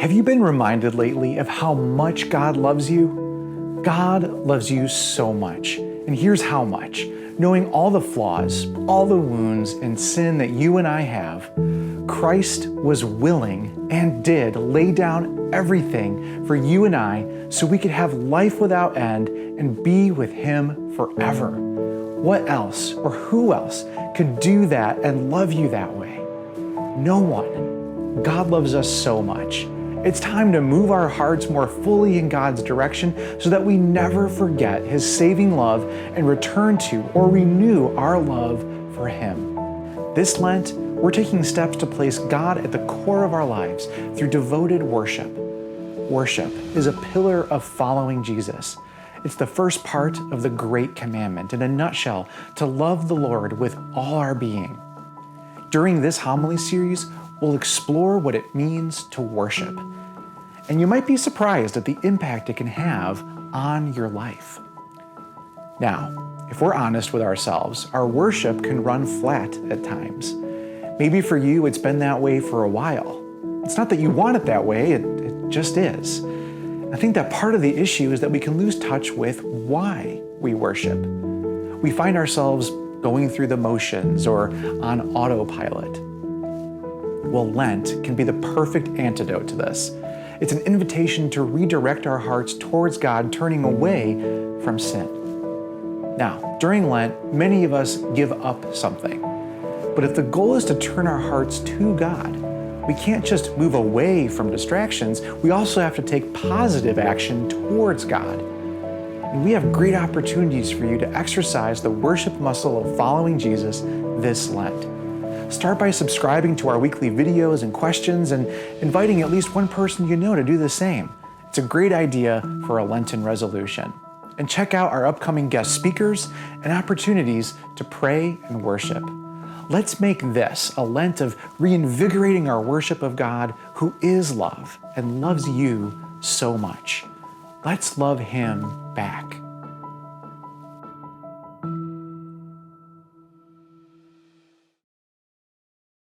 Have you been reminded lately of how much God loves you? God loves you so much. And here's how much. Knowing all the flaws, all the wounds and sin that you and I have, Christ was willing and did lay down everything for you and I so we could have life without end and be with Him forever. What else or who else could do that and love you that way? No one. God loves us so much. It's time to move our hearts more fully in God's direction so that we never forget His saving love and return to or renew our love for Him. This Lent, we're taking steps to place God at the core of our lives through devoted worship. Worship is a pillar of following Jesus. It's the first part of the Great Commandment, in a nutshell, to love the Lord with all our being. During this homily series, we'll explore what it means to worship. And you might be surprised at the impact it can have on your life. Now, if we're honest with ourselves, our worship can run flat at times. Maybe for you, it's been that way for a while. It's not that you want it that way, it just is. I think that part of the issue is that we can lose touch with why we worship. We find ourselves going through the motions or on autopilot. Well, Lent can be the perfect antidote to this. It's an invitation to redirect our hearts towards God, turning away from sin. Now, during Lent, many of us give up something. But if the goal is to turn our hearts to God, we can't just move away from distractions. We also have to take positive action towards God. And we have great opportunities for you to exercise the worship muscle of following Jesus this Lent. Start by subscribing to our weekly videos and questions and inviting at least one person you know to do the same. It's a great idea for a Lenten resolution. And check out our upcoming guest speakers and opportunities to pray and worship. Let's make this a Lent of reinvigorating our worship of God, who is love and loves you so much. Let's love Him back.